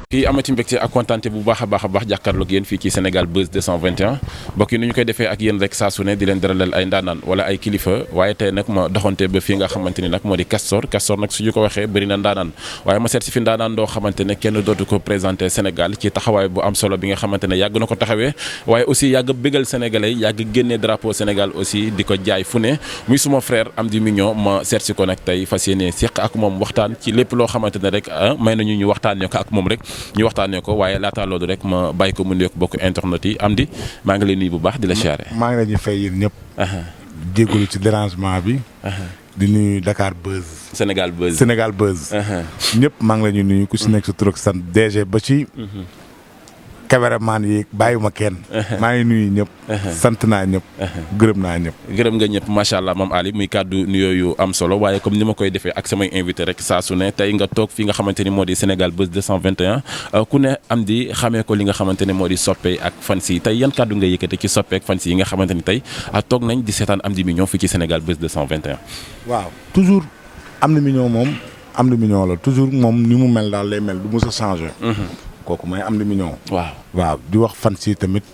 kii amati mbégte ak kontaante bu baax a baax jàkkaarloog yéen fii ci Sénégal Buzz 221 mbokk yi ni ñu koy defee ak yéen rek saa su ne di leen daralal ay ndaanaan wala ay kilifa waaye tey nag ma doxante ba fii nga xamante ni nag moo di Castor nag suñu ko waxee bëri na ndaanaan waaye ma seet si fi ndaanaan doo xamante ne kenn dootu ko présenté Sénégal ci taxawaay bu am solo bi nga xamante ne yàgg na ko taxawee waaye aussi yàgg bégal sénégalais yàgg génnee drapeau Sénégal aussi di ko jaay fu ne muy suma frère Amdy Mignon ma seet si ko nag tey fas yéene seq ak moom waxtaan ci lépp loo xamante ne rek may nañu ñu waxtaanee ko ak moom rek ñu waxtaanee ko waaye laataa loolu rek ma bàyyi ko mu nuyoog bokk internet yi Amdy maa ngi lay nuyu bu baax di la siyaare. maa ngi leen di fay yéen ñëpp. jégalu ci dérangement bi. di nuyu Dakar Buzz. Sénégal Buzz. ñëpp maa ngi la ñuy nuyu ku si nekk sa tur ak sant DG ba ci. cameraman yi bàyyiwuma kenn. maa ngi nuyu ñëpp. sant naa ñëpp. gërëm naa ñëpp. gërëm nga ñëpp macha allah Mame Ali muy kàddu nuyoo yu am solo waaye comme ni ma koy defee ak samay invité rek saa su ne tey nga toog fi nga xamante ni moo di Sénégal Buzz 221 ku ne Amdy xamee ko li nga xamante ne moo di soppe ak fans yi tey yan kàddu nga yëkkate ci soppe ak fans yi nga xamante ni tey toog nañ di seetaan Amdy Mignon fii ci Sénégal Buzz 221. waaw toujours Amdy Mignon moom Amdy Mignon la toujours moom ni mu mel daal lay mel du mës a changé. kooku mooy Amdy Mignon. waaw di wax fan si tamit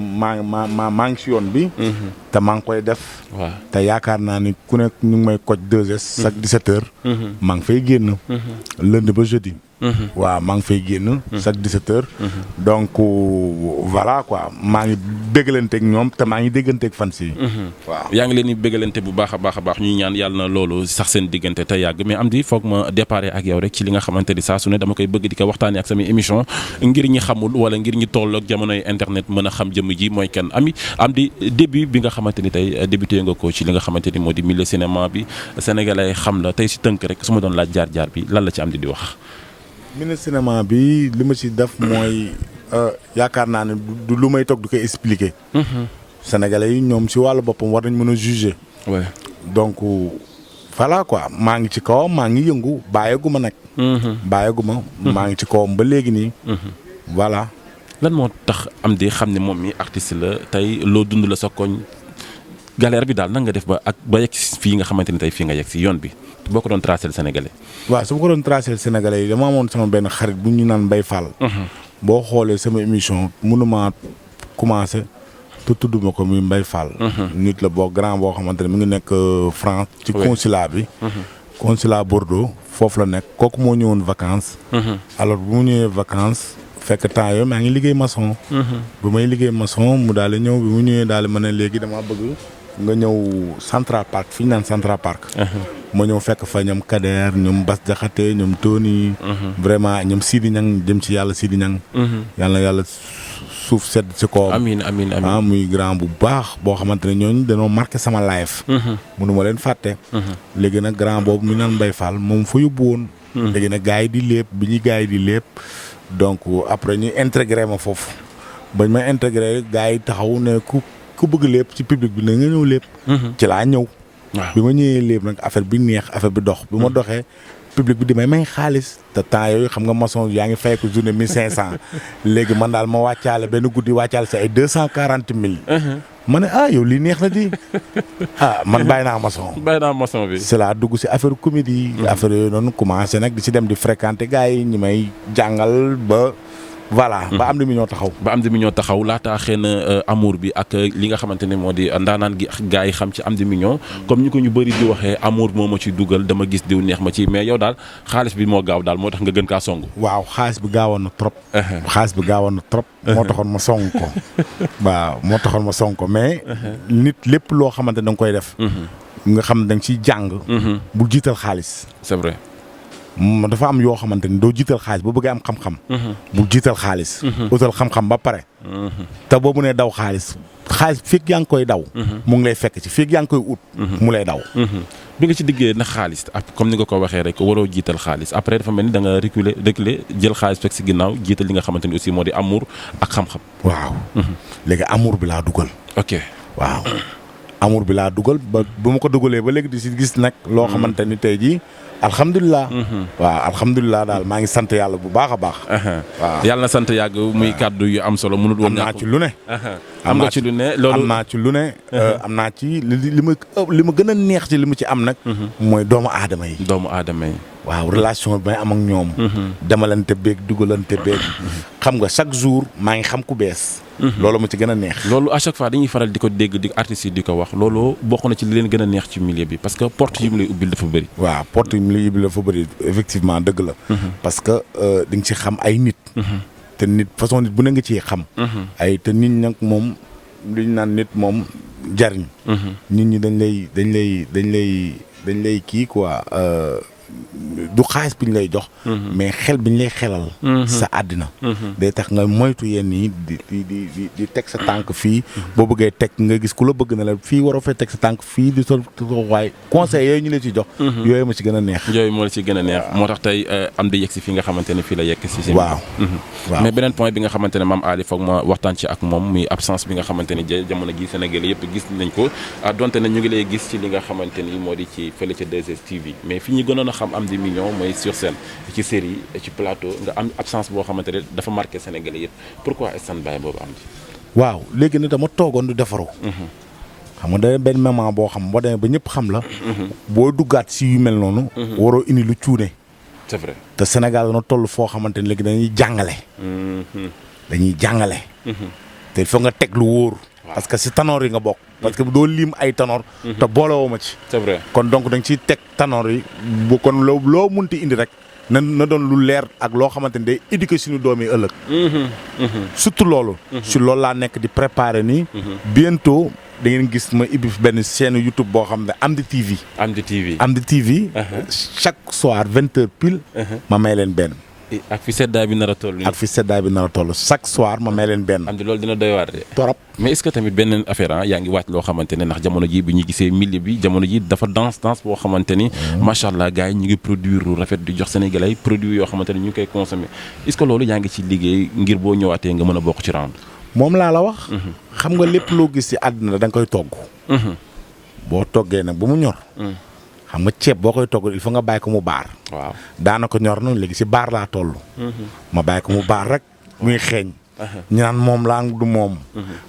maa ngi si yoon bi. te maa ngi koy def. waaw te yaakaar naa ni ku nekk ñu ngi may koj 2S. chaque 17h. maa ngi fay génn. lundi ba jeudi. waaw maa ngi fay génn. chaque 17h. donc voilà quoi maa ngi béggalanteeg ñoom te maa ngi dégganteeg fan si. waaw yaa ngi leen di béggalante bu baax a baax ñuy ñaan yàlla na loolu sax seen diggante te yàgg mais Amdy foog ma déparé ak yow rek ci li nga xamante ni saa su ne dama koy bëgg di ko waxtaanee ak sama émission ngir ñi xamul wala ngir ñi tolloog jamonoy internet mën a xam jëmm ji mooy kenn Amdy début bi nga xamante ni tey débuté nga ko ci li nga xamante ni moo di milieu cinéma bi sénégalais xam la tey si tënk rek su ma doon laaj jaar-jaar bi lan la ci Amdy di wax. milieu cinéma bi li ma ci def mooy yaakaar naa ne du lu may toog du koy expliquer. sénégalais yi ñoom si wàllu boppam war nañ mën a juger. donc voilà quoi maa ngi ci kawam maa ngi yëngu bàyyeeguma nag. bàyyeeguma. maa ngi ci kawam ba léegi nii. voilà. lan moo tax Amdy xam ne moom mi artiste la tey loo dund la sa koñ galère bi daal nan nga def ba yegg fii nga xamante ni tey fii nga yegg si yoon bi boo ko doon tracé le sénégalais. waaw su ma ko doon tracé le sénégalais yi dama amoon sama benn xarit bu ñu naan Mbaye Fall. boo xoolee sama émission mënuma commencé te tudduma ko muy Mbaye Fall. nit la boo grand boo xamante ne mi ngi nekk France. ci consulat bi. consulat Bordeaux foofu la nekk kooku moo ñëwoon vacances. alors bu mu ñëwee vacances. fekk temps yooyu maa ngi liggéey maçon. bu may liggéey maçon mu daal di ñëw bi mu ñëwee daal di ma ne léegi dama bëgg nga ñëw Central Park fi ñu naan Central Park. ma ñëw fekk fa ñoom Kader ñoom Bas Jaxate ñoom Tony. vraiment ñoom Sidi Ñang jëm ci yàlla Sidi Ñang. yàlla yàlla suuf sedd ci kawam. amiin muy grand bu baax boo xamante ne ñooñu dañoo marqué sama life. mënu ma leen fàtte. léegi nag grand boobu mu naan Mbaye Fall moom fa yóbbu woon. léegi nag gars yi di lépp bi ñuy gars yi di lépp. donc après ñu intégré ma foofu bañ ma intégré gars yi taxaw ne ku bëgg lépp ci public bi na nga ñëw lépp. ci laa ñëw. bi ma ñëwee lépp nag affaire bi neex affaire bi dox. bi ma doxee public bi di may xaalis. te temps yooyu xam nga maçon yaa ngi fay ko journée 1500. léegi man daal ma wàccaale benn guddi wàccaale si ay 240 000. ma ne yow lii neex na di man bàyyi naa maçon bi. c'est là dugg si affaire comédie. affaire yooyu noonu commencé nag di si dem di fréquenter gars yi ñi may jàngal ba. voilà ba Amdy Mignon taxaw laataa xëy na amour bi ak li nga xamante ne moo di ndaanaan gi gars yi xam ci Amdy Mignon comme ñu ko ñu bëri di waxee amour moo ma ci dugal dama gis diw neex ma ci mais yow daal xaalis bi moo gaaw daal moo tax nga gën kaa song. waaw xaalis bi gaawoon na trop. moo taxoon ma song ko. waaw moo taxoon ma song ko mais. nit lépp loo xamante da nga koy def. nga xam da nga ciy jàng. bul jiital xaalis. c'est vrai. dafa am yoo xamante ni doo jiital xaalis boo bëggee am xam-xam. bul jiital xaalis. utal xam-xam ba pare. te boo mënee daw xaalis fekk yaa ngi koy daw. mu ngi lay fekk ci fekk yaa ngi koy ut. mu lay daw. bi nga ci diggee na xaalis comme ni nga ko waxee rek waroo jiital xaalis après dafa mel ni da nga reculer jël xaalis fekk si ginnaaw jiital li nga xamante ni aussi moo di amour ak xam-xam. waaw. léegi amour bi laa dugal. ok waaw. amour bi laa dugal ba bu ma ko dugalee ba léegi di si gis nag. loo xamante ni tey jii. alhamdulilah. waaw alhamdulilah daal maa ngi sant yàlla bu baax a baax. waaw yàlla na sant yàgg muy kàddu yu am solo mënut woon. am naa ci lu ne. am nga ci lu ne loolu am naa ci lu ne. am naa ci li ma gën a neex ci li mu ci am nag. mooy doomu aadama yi. waaw relation bi may am ak ñoom. demalante beeg dugalante beeg. xam nga chaque jour maa ngi xam ku bees. loolu ma ci gën a neex. loolu à chaque fois dañuy faral di ko dégg di artistes yi di ko wax loolu bokk na ci li leen gën a neex ci milieu bi parce que porte yi mu lay ubbil dafa bëri. waaw porte yi mu lay ubbil dafa bëri effectivement dëgg la. parce que di nga ci xam ay nit. te nit façon nit bu ne nga ciy xam. ay te nit nag moom li ñu naan nit moom jariñ. nit ñi dañ lay kii quoi. du xaalis bi ñu lay jox. mais xel bi ñu lay xelal. sa àddina. day tax nga moytu yenn yi di teg sa tànk fii. boo bëggee teg nga gis ku la bëgg na la fii waroo fee teg sa tànk fii di sol waaye conseil yooyu ñu la ci jox. yooyu ma ci gën a neex. yooyu moo la ci gën a neex moo tax tey am di yegg si fii nga xamante ne fii la yegg si. waaw mais beneen point bi nga xamante ne Mame Ali foog ma waxtaan ci ak moom muy absence bi nga xamante ni jamono gi Sénégal yëpp gis nañ ko donte ne ñu ngi lay gis ci li nga xamante ni moo di ci fële ca 2STV mais fi ñu gënoon a xam am di million mooy sur scène ci série ci plateau nga am absence boo xamante ne dafa marqué Sénégalais yëpp pourquoi stand-by boobu am di waaw léegi nag dama toogoon du defaru xam nga da benn moment boo xam boo demee ba ñëpp xam la boo duggaat si yu mel noonu waroo indi lu cuune c'est vrai te Sénégal na toll foo xamante ne léegi dañuy jàngale te il faut nga teg lu wóor parce que si tanoor yi nga bokk parce que doo lim ay tanoor te boolewoo ma ci c'est vrai kon donc da nga ciy teg tanoor yi bu kon loo munti indi rek na doon lu leer ak loo xamante ni day éduquer suñu doom yi ëllëg surtout loolu si loolu laa nekk di préparer nii bientôt da ngeen gis ma ibbi benn chaîne YouTube boo xam ne Amdy TV chaque soir 20h pile ma may leen benn ak fi seddaay bi nar a toll chaque soir ma may leen benn. am di loolu dina doy waar de. torop mais est-ce que tamit beneen affaire yaa ngi wàcc loo xamante ne ndax jamono ji bi ñu gisee milieu bi jamono ji dafa danse boo xamante ni. macha allah gars yi ñu ngi produire lu rafet di jox Sénégalais produit yoo xamante ni ñu ngi koy consommer est-ce que loolu yaa ngi ci liggéey ngir boo ñëwaatee nga mën a bokk ci round. moom laa la wax. xam nga lépp loo gis ci àddina da nga koy togg. boo toggee nag bu mu ñor. xam nga ceeb boo koy togg il faut nga bàyyi ko mu baar. waaw daanaka ñor na léegi si baar laa toll. ma bàyyi ko mu baar rek muy xeeñ. ñu naan moom laa du moom.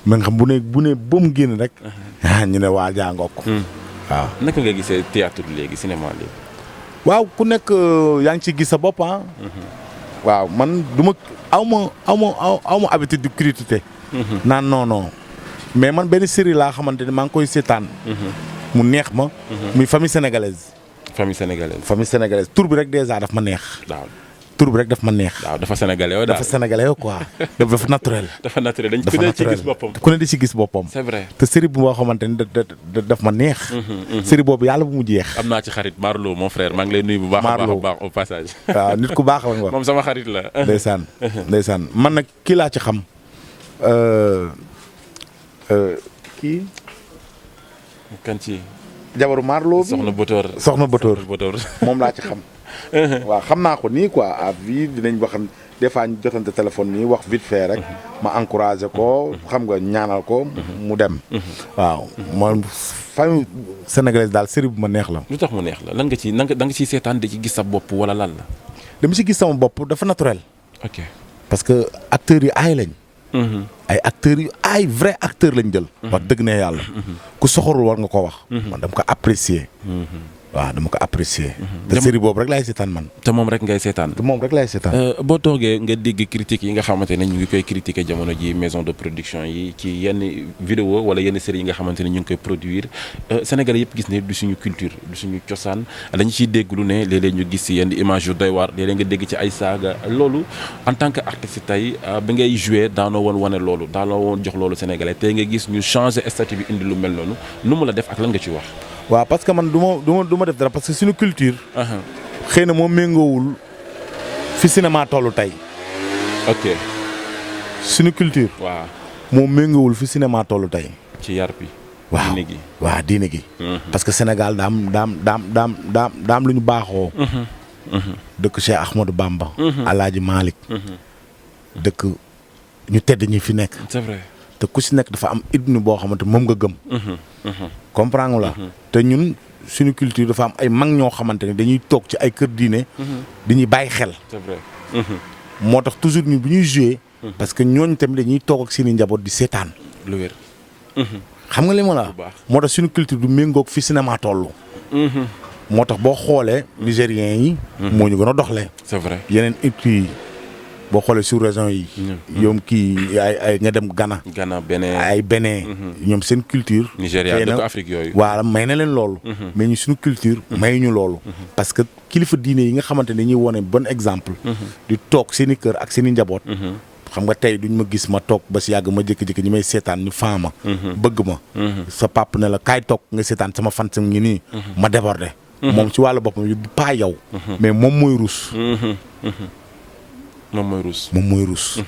mais nga xam bu ne ba mu génn rek. ñu ne waa jàngook. waaw naka nga gisee théâtre léegi cinéma léegi. waaw ku nekk yaa ngi ci gis sa bopp ah. waaw man du ma aw ma habitude di critiquer. naan non mais man benn série laa xamante ni maa ngi koy seetaan. mu neex ma. muy famille sénégalaise. famille sénégalaise tur bi rek déjà daf ma neex. waaw tur bi rek daf ma neex. waaw dafa sénégalais yoo daal dafa sénégalais yoo quoi. dafa naturel. dafa naturel dañ ku ne ci gis boppam. ku ne di ci gis boppam. c'est vrai te série bu boo xamante ni daf ma neex. série boobu yàlla bu mu jeex. am naa ci xarit Marlo mon frère maa ngi lay nuyu bu baax a baax au passage. waaw nit ku baax la nga wax. moom sama xarit la. ndeysaan man nag kii laa ci xam. kii. kan ci. jabaru Marlo bi soxna Botor moom laa ci xam. waaw xam naa ko nii quoi à vie dinañ wax des fois ñu jotante téléphone nii wax vite fait rek. ma encouragé ko xam nga ñaanal ko mu dem. waaw man famille sénégalaise daal série bu ma neex la. lu tax mu neex la lan nga ci da nga ciy seetaan di ci gis sa bopp wala lan la. dama ci gis sama bopp dafa naturel. ok parce que acteurs yi aay lañ. ay acteurs yu ay vrai acteur lañ jël. wax dëgg ne yàlla. ku soxorul war nga ko wax. man dama ko apprécier. waaw dama ko apprécier. te série boobu rek laay seetaan man. te moom rek ngay seetaan. boo toogee nga dégg critiques yi nga xamante ne ñu ngi koy critiquer jamono ji maison de production yi ci yenn vidéo wala yenn série yi nga xamante ne ñu ngi koy produire Sénégalais yëpp gis ne du suñu culture du suñu cosaan dañu ciy dégg lu ne léeg-léeg ñu gis si yenn image yu doy waar léeg-léeg nga dégg ci ay saaga loolu en tant que artiste tey bi ngay jouer daanoo woon wane loolu daanoo woon jox loolu Sénégalais tey nga gis ñu changer statut bi indi lu mel noonu nu mu la def ak lan nga ci wax. waaw parce que man du ma def dara parce que suñu culture. xëy na moom méngoowul fi cinéma tollu tey. ok. suñu culture. waaw moom méngoowul fi cinéma tollu tey. ci yar bi. waaw diine gi. waaw diine gi. parce que Sénégal daam lu ñu baaxoo. dëkk Cheikh Ahmadou Bamba. Alaaji Malick. dëkk ñu tedd ñi fi nekk. c'est vrai. te ku si nekk dafa am idnu boo xamante moom nga gëm. comprendre nga la. te ñun suñu culture dafa am ay mag ñoo xamante ne dañuy toog ci ay kër diine. dañuy bàyyi xel. c'est vrai. moo tax toujours ñun bu ñuy jouer. parce que ñooñu tamit dañuy toog ak seeni njaboot di seetaan. lu wér. xam nga li ma la moo tax suñu culture du méngoog fi cinéma toll. moo tax boo xoolee nigériens yi. moo ñu gën a doxalee. c'est vrai yeneen kii boo xoolee sous région yi. yoom kii ay nga dem Ghana. Bénin ay Bénin. ñoom seen culture. Nigéria dëkk Afrique yooyu. waaw may na leen loolu. mais ñu suñu culture. may ñu loolu. parce que kilifa diine yi nga xamante ne ñuy wone bon exemple. di toog seen i kër ak seen i njaboot. xam nga tey duñ ma gis ma toog ba si yàgg ma jékki-jékki ñi may seetaan ñu faama. bëgg ma. sa pap ne la kaay toog nga seetaan sama fan sam ngi nii. ma débordé. moom ci wàllu boppam yu pas yow. mais moom mooy rus. moom mooy rus.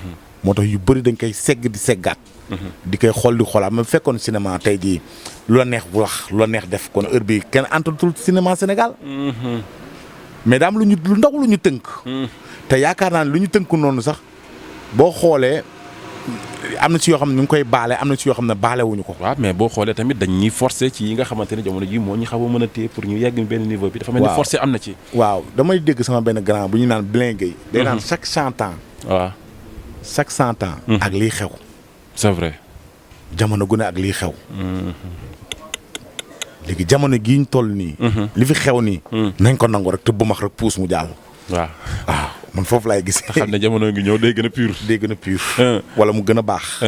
moo tax yu bëri dañ koy segg di seggaat. di koy xool di xoolaat même fekkoon cinéma tey jii lu la neex wax lu la neex def kon heure bi kenn antatul cinéma Sénégal. mais daam lu ndaw lu ñu tënk. te yaakaar naa ne lu ñu tënk noonu sax boo xoolee am na ci yoo xam ne ñu ngi koy baale am na ci yoo xam ne baale wuñu ko. waaw mais boo xoolee tamit dañ ñuy forcer ci yi nga xamante ne jamono ji moo ñu xaw a mën a téye pour ñu yegg benn niveau bi. dafa mel ni forcer am na ci. waaw damay dégg sama benn grand bu ñu naan Blin Gueye. day naan chaque 100 ans. waaw chaque 100 ans. ak liy xew. c'est vrai. jamono gu ne ak liy xew. léegi jamono gii ñu toll nii. li fi xew nii. nañ ko nangu rek te bu max rek puus mu jàll. waaw man foofu laay gis. xam ne jamono ngi ñëw day gën a pur. day gën a pur. wala mu gën a baax.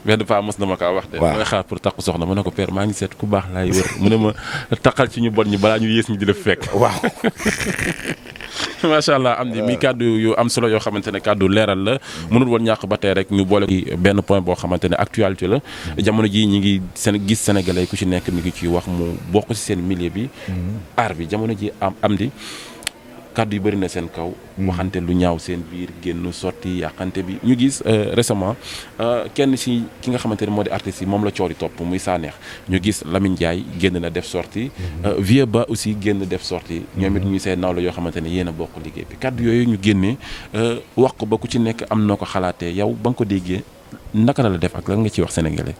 benn paa mos na ma kaa wax de. waaw mooy xaar pour takku soxna ma ne ko père maa ngi seet ku baax laay wër mu ne ma takkal ci ñu bon ñi balaa ñu yées ñi di la fekk. waaw. macha allah am di mi kàddu yu am solo yoo xamante ne kàddu leeral la. mënul woon ñàkk ba tey rek ñu boole benn point boo xamante ne actualité la. jamono jii ñi ngi gis sénégalais ku ci nekk mi ngi ciy wax mu bokk ci seen milieu bi. art bi jamono ji am di. kàddu yu bëri na seen kaw. waxante lu ñaaw seen biir génn sotti yàqante bi ñu gis récemment kenn ci ki nga xamante ne moo di artistes yi moom la coori topp muy Sanekh ñu gis Lamine Ndiaye génn na def sortie Vieux Ba aussi génn def sortie ñoom it ñuy seen nawla yoo xamante ne yéen a bokk liggéey bi kàddu yooyu ñu génnee wax ko ba ku ci nekk am noo ko xalaatee yow ba nga ko déggee naka la def ak lan nga ciy wax sénégalais.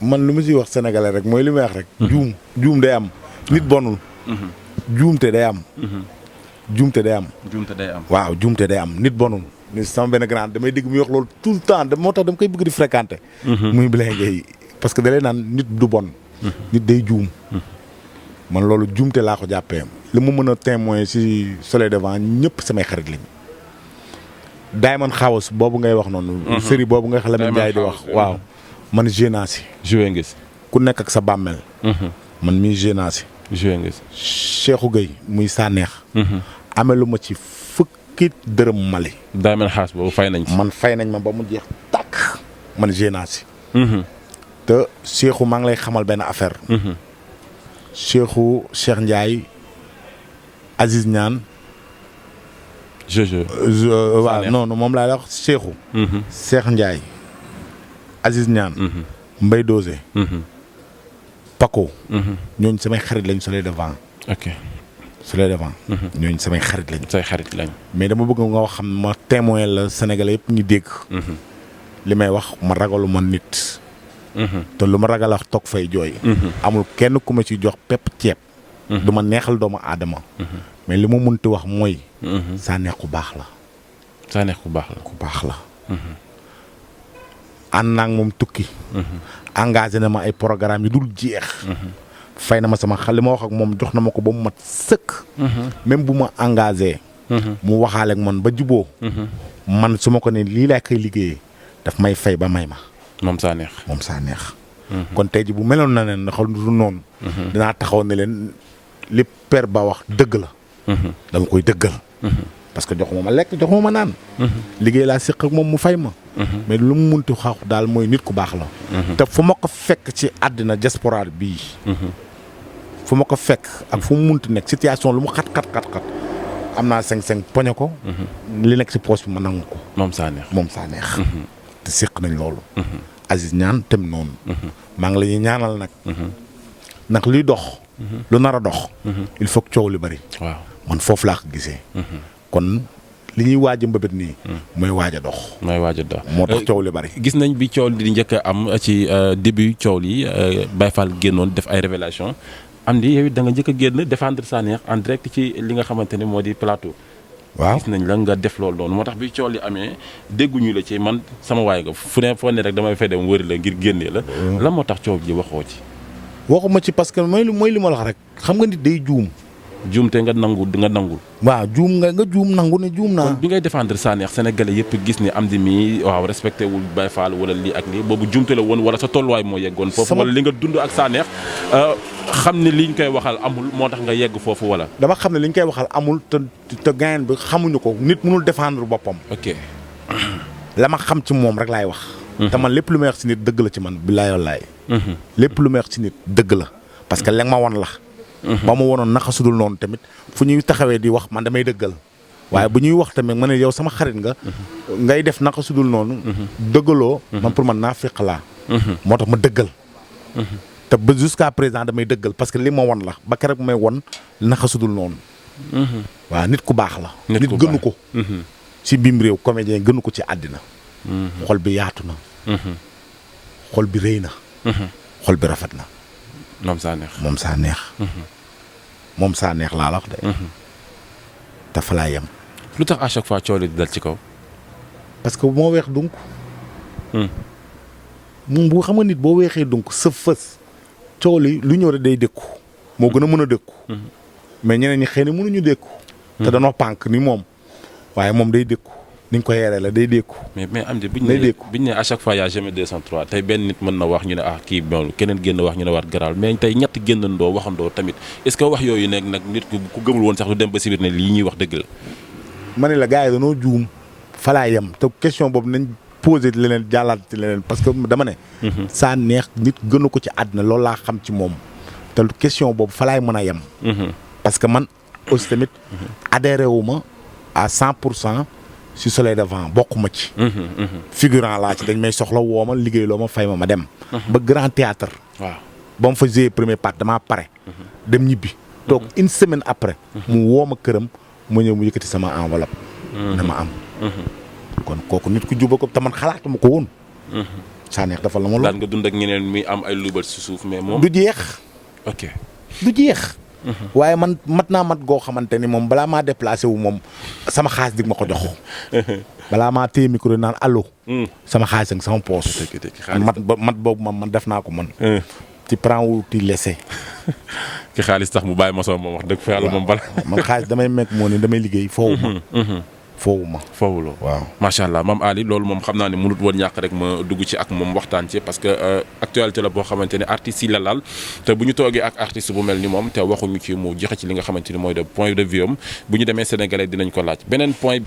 man lu ma ciy wax sénégalais rek mooy li may wax rek. juum day am nit bonul. juumte day am. juumte day am. waaw juumte day am nit bonul. ni sama benn grand damay dégg muy wax loolu tout le temps moo tax dama koy bëgg di fréquenter. muy Blin Gueye parce que da lay naan nit du bon. nit day juum. man loolu juumte laa ko jàppee. li mu mën a témoin ci Soleil Levant ñëpp samay xarit lañ. Diamond House boobu ngay wax noonu. série boobu nga xam Lamine Ndiaye di wax. waaw man joué naa si. joué nga si. ku nekk ak sa bàmmeel. man mii joué naa si. joué nga si. Cheikhou Gueye muy Sanekh. amelu ma ci fukki dërëm Mali. Diamond House boobu fay nañ ci. man fay nañ ma ba mu jeex tàkk. man joué naa si. te Cheikhou maa ngi lay xamal benn affaire. Cheikh Ndiaye Aziz Niane. waaw non moom laa wax Cheikhou. Cheikh Ndiaye Aziz Niane. Mbaye Dosé. Paco. ñooñu samay xarit lañ Soleil Levant. ok Soleil Levant. ñooñu samay xarit lañ. say xarit lañ. mais dama bëgg nga wax xam ma témoin la Sénégalais yëpp ñu dégg. li may wax ma ragalu ma nit. te lu ma ragal wax toog fay jooy. amul kenn ku ma ci jox pepp ceeb. du ma neexal doomu aadama. mais li ma mënti wax mooy. Sanekh ku baax la. Sanekh ku baax la. ku baax la. ànd naa ak moom tukki. engagé na ma ay programme yu dul jeex. fay na ma sama xel li ma wax ak moom jox na ma ko ba mu mat sëkk. même bu ma engagé. mu waxaale ak man ba juboo man su ma ko ne lii laa koy liggéeyee daf may fay ba may ma. moom Sanekh. kon tey ji bu meloon na ne ndax du noonu. dinaa taxaw ne leen li Père Ba wax dëgg la. dama koy dëggal. parce que joxuma ma lekk joxuma ma naan. liggéey laa séq ak moom mu fay ma. mais lu mu munti xaaxu daal mooy nit ku baax la. te fu ma ko fekk ci àddina diaspora bii. fu ma ko fekk ak fu mu munti nekk situation lu mu xat am naa 5-5 poñe ko. li nekk ci poche bi ma nangu ko. moom Sanekh. te séq nañ loolu. Aziz ñaan tem noonu. maa ngi la ñuy ñaanal nag. ndax liy dox. lu nar a dox. il faut que coow li bari. waaw man foofu laa ko gisee. kon li ñuy waaj a mbëbët nii. mooy waaj a dox. moo tax coow li bari. gis nañ bi coow li di njëkk a am ci début coow li Baye Fall génnoon def ay révélation am di yow it da nga njëkk a génn défendre Sanekh en direct ci li nga xamante ne moo di plateau. waaw gis nañ la nga def loolu noonu moo tax bi coow li amee dégguñu la ci man sama waay nga fu ne foo ne rek damay fay dem wëri la ngir génnee la. lan moo tax coow ji waxoo ci. waxuma ci parce que mooy li ma la wax rek xam nga nit day juum. juum te nga nangul. waaw juum nga juum nangu ne juum naa. kon bi ngay défendre Sanekh sénégalais yëpp gis ni Amdy mi waaw respecté wul Baye Fall wala lii ak lii boobu juumte la woon wala sa tolluwaay moo yeggoon foofu wala li nga dund ak Sanekh xam ne liñ koy waxal amul moo tax nga yegg foofu wala. dama xam ne liñ koy waxal amul te gain bi xamuñu ko nit mënul défendre boppam. ok. la ma xam ci moom rek laay wax. te man lépp lu may wax ci nit dëgg la ci man billaay wallaay. lépp lu may wax ci nit dëgg la parce que léegi ma won la. ba ma wonoon naka sudul noonu tamit fu ñuy taxawee di wax man damay dëggal waaye bu ñuy wax tamit ma ne yow sama xarit nga ngay def naka sudul noonu dëggaloo man pour man naa féq laa moo tax ma dëggal te ba jusqu'à présent damay dëggal parce que li ma won la ba keroog may won naka sudul noonu waaw nit ku baax la nit gënu ko ci biim réew comédien gënu ko ci àddina xol bi yaatu na xol bi rëy na xol bi rafet na moom Sanekh moom Sanekh laa la wax de. te fa laa yem. lu tax à chaque fois coono di dal ci kaw. parce que moo weex donc. moom bu xam nga nit boo weexee donc sa fës. coow li lu ñëw rek day dékku. moo gën a mën a dékku. mais ñeneen ñi xëy na mënuñu dékku. te danoo pànk ni moom. waaye moom day dékku. ni nga ko yeree la day dékku. mais Amdy biñ ne à chaque fois y a jamais 203 tey benn nit mën na wax ñu ne kii bon keneen génn wax ñu ne waat garaal mais tey ñett génnandoo waxandoo tamit est-ce que wax yooyu nekk nag nit ku gëmul woon sax du dem ba si biir ne lii ñuy wax dëgg la. ma ne la gars yi danoo juum fa laa yem te question boobu nañ posé leneen jàllaat ci leneen parce que dama ne. Sanekh nit gënu ko ci àddina loolu laa xam ci moom te question boobu fa laay mën a yem. parce que man aussi tamit adhéré wu ma à 100%. si Soleil Levant bokkuma ci. figurant laa ci dañ may soxla woo ma liggéey loo ma fay ma dem. ba Grand Théâtre waaw ba mu fa joué premier part damaa pare. dem ñibbi. toog une semaine après. mu woo ma këram ma ñëw mu yëkkati sama enveloppe. dama am. kon kooku nit ku juba ko te man xalaatuma ko woon. Sanekh dafa la ma. daan nga dund ak ñeneen mi am ay lubal si suuf mais moom. du jeex. ok du jeex. waaye man mat naa mat goo xamante ni moom balaa maa déplacé wu moom sama xaalis dig ma ko jox. balaa maa téye micro naan allo. sama xaalis ak sama poos. mat boobu man def naa ko man. ci prend wu ti laissé. ki xaalis tax mu bàyyi ma moom wax dëgg fa yàlla moom bala. man xaalis damay mekk moo ni damay liggéey foofu ma. foowuloo waaw macha allah maam Ali loolu moom xam naa ne mënut woon ñàkk rek ma dugg ci ak moom waxtaan ci parce que actualité la boo xamante ne artistes yi la laal te bu ñu toogee ak artiste bu mel ni moom te waxuñu ci mu joxe ci li nga xamante ni mooy de point de vue am bu ñu demee sénégalais dinañ ko laaj beneen point